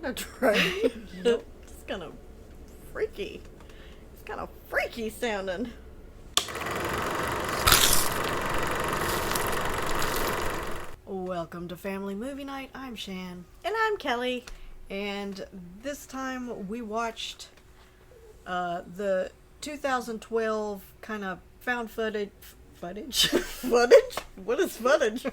on a train? It's kind of freaky. It's kind of freaky sounding. Welcome to Family Movie Night. I'm Shan. And I'm Kelly. And this time we watched the 2012 kind of found footage. Footage? What is footage?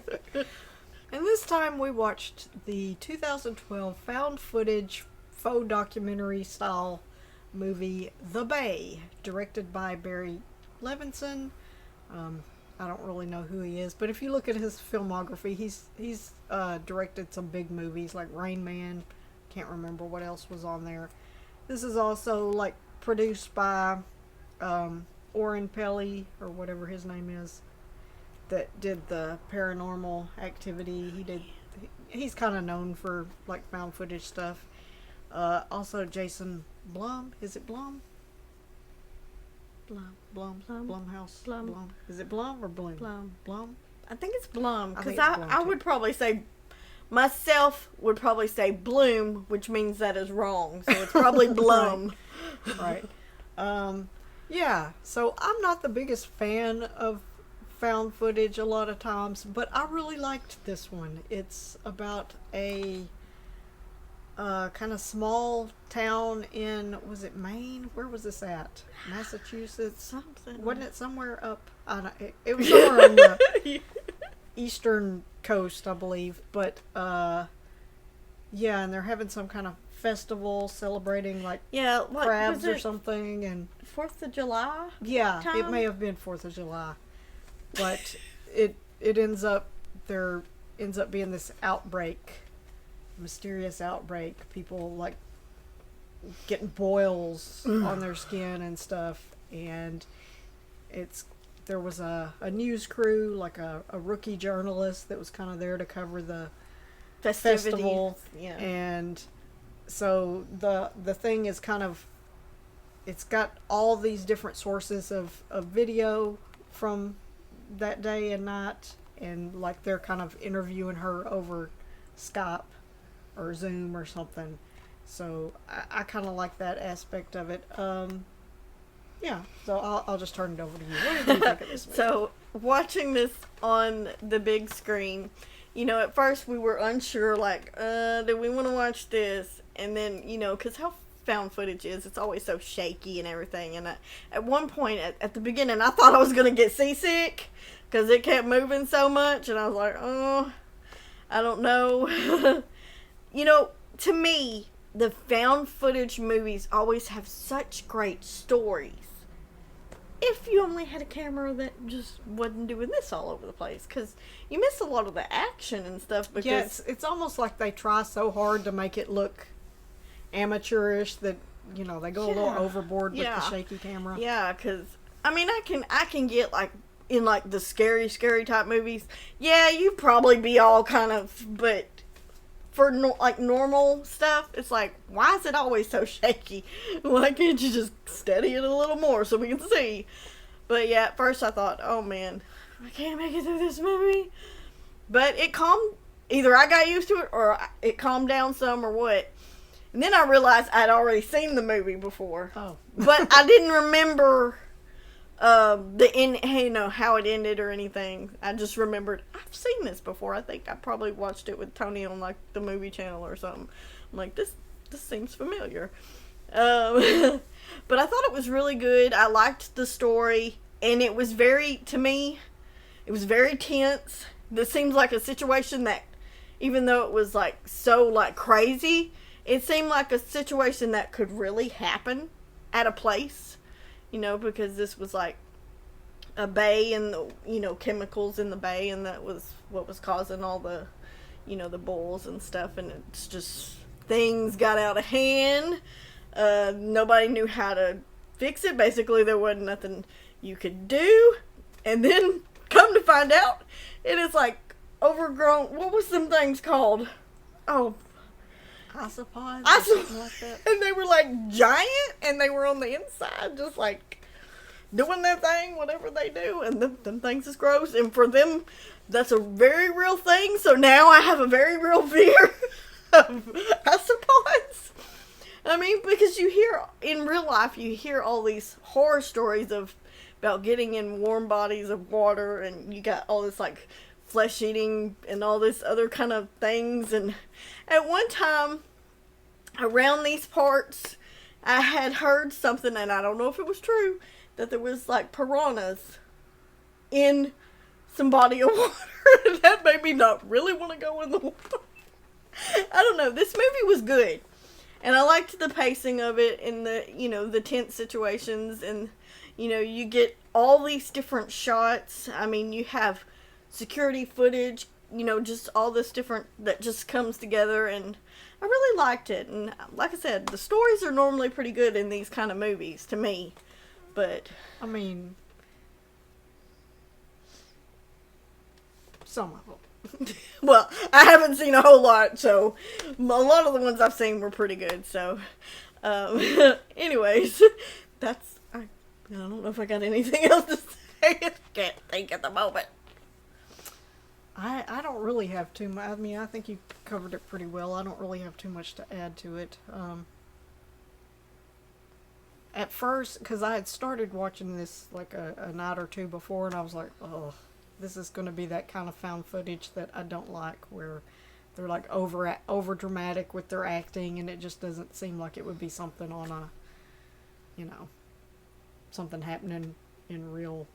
And this time we watched the 2012 found footage faux documentary style movie The Bay, directed by Barry Levinson. I don't really know who he is, but if you look at his filmography, he's directed some big movies like Rain Man. Can't remember what else was on there. This is also like produced by Oren Peli, or whatever his name is, that did the Paranormal Activity. He's kind of known for like found footage stuff. Also Jason Blum. Is it Blum? Blumhouse. Blum. Is it Blum or Bloom? Blum. I think it's Blum, because Blum, I would probably say, myself would probably say Bloom, which means that is wrong. So it's probably Blum. Right. Yeah, so I'm not the biggest fan of found footage a lot of times, but I really liked this one. It's about a kind of small town in, was it Maine? Where was this at? Massachusetts? Something. Wasn't it somewhere up? I don't, it was somewhere on the eastern coast, I believe. But yeah, and they're having some kind of festival celebrating like crabs or something, and 4th of July. Yeah, time? It may have been 4th of July, but it ends up being this outbreak. Mysterious outbreak. People like getting boils on their skin and stuff, and there was a news crew, like a rookie journalist that was kind of there to cover the festival, and so the thing is kind of, it's got all these different sources of video from that day and night, and like they're kind of interviewing her over Skype or Zoom or something. So I kind of like that aspect of it. Yeah, so I'll just turn it over to you. What did you think of this movie? So, watching this on the big screen, at first we were unsure, like, do we want to watch this? And then, because how found footage is, it's always so shaky and everything. And at one point, at the beginning, I thought I was going to get seasick because it kept moving so much. And I was like, oh, I don't know. To me, the found footage movies always have such great stories. If you only had a camera that just wasn't doing this all over the place, because you miss a lot of the action and stuff. Because yeah, it's almost like they try so hard to make it look amateurish that they go a little overboard with the shaky camera. Yeah, because I can get like in like the scary type movies. Yeah, you'd probably be all kind of, but for normal stuff, it's like, why is it always so shaky? Why can't you just steady it a little more so we can see? But yeah, at first I thought, oh man, I can't make it through this movie. But it calmed, either I got used to it or it calmed down some or what. And then I realized I'd already seen the movie before. Oh. But I didn't remember the end, how it ended or anything. I just remembered I've seen this before. I think I probably watched it with Tony on like the movie channel or something. I'm like, this seems familiar. But I thought it was really good. I liked the story, and it was to me, it was very tense. This seems like a situation that, even though it was like so like crazy, it seemed like a situation that could really happen at a place. Because this was like a bay and the, chemicals in the bay, and that was what was causing all the, the boils and stuff, and it's just, things got out of hand. Nobody knew how to fix it. Basically, there wasn't nothing you could do. And then, come to find out, it is like overgrown, what was them things called? Oh, Isopods or something like that. And they were like giant, and they were on the inside just like doing their thing, whatever they do, and them things is gross. And for them, that's a very real thing. So now I have a very real fear of isopods. I mean, because you hear in real life, you hear all these horror stories of about getting in warm bodies of water, and you got all this like flesh eating and all this other kind of things. And at one time, around these parts, I had heard something, and I don't know if it was true, that there was like piranhas in some body of water. And that made me not really want to go in the water. I don't know. This movie was good. And I liked the pacing of it and the, the tense situations. And, you get all these different shots. I mean, you have security footage, just all this different that just comes together. And I really liked it. And like I said, the stories are normally pretty good in these kind of movies to me. But, I mean, some of them. well, I haven't seen a whole lot, so a lot of the ones I've seen were pretty good. So, anyways, I don't know if I got anything else to say. Can't think at the moment. I don't really have too much. I mean, I think you covered it pretty well. I don't really have too much to add to it. At first, because I had started watching this like a night or two before, and I was like, oh, this is going to be that kind of found footage that I don't like, where they're like over dramatic with their acting, and it just doesn't seem like it would be something on a, something happening in real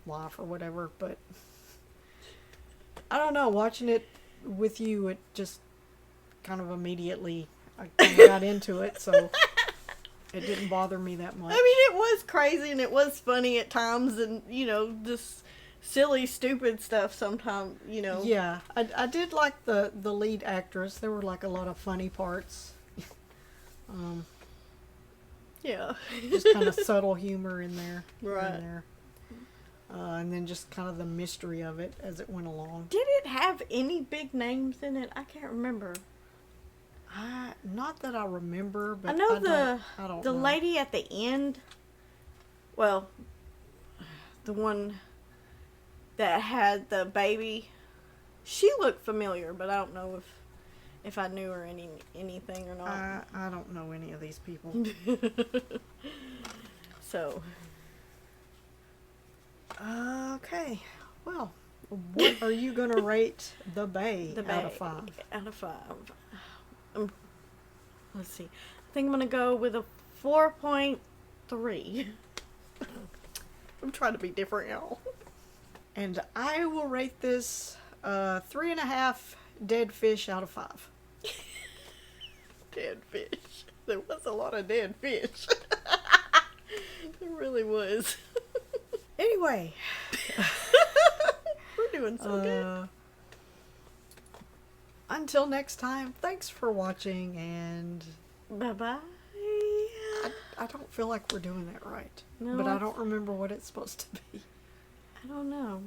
life or whatever. But I don't know, watching it with you, it just kind of immediately, I kind of got into it, so it didn't bother me that much. I mean, it was crazy and it was funny at times, and just silly, stupid stuff sometimes, Yeah, I did like the lead actress. There were like a lot of funny parts. Yeah. Just kind of subtle humor in there. Right. In there. And then just kind of the mystery of it as it went along. Did it have any big names in it? I can't remember. Not that I remember, but I know I don't the know. lady at the end, well, the one that had the baby, she looked familiar, but I don't know if I knew her anything or not. I don't know any of these people. So. Okay. Well, what are you going to rate The Bay out of 5? Out of 5. Let's see. I think I'm going to go with a 4.3. I'm trying to be different, y'all. And I will rate this 3.5 dead fish out of 5. Dead fish. There was a lot of dead fish. There really was. Anyway. We're doing so good. Until next time, thanks for watching, and Bye-bye. I don't feel like we're doing that right. No, but I don't remember what it's supposed to be. I don't know.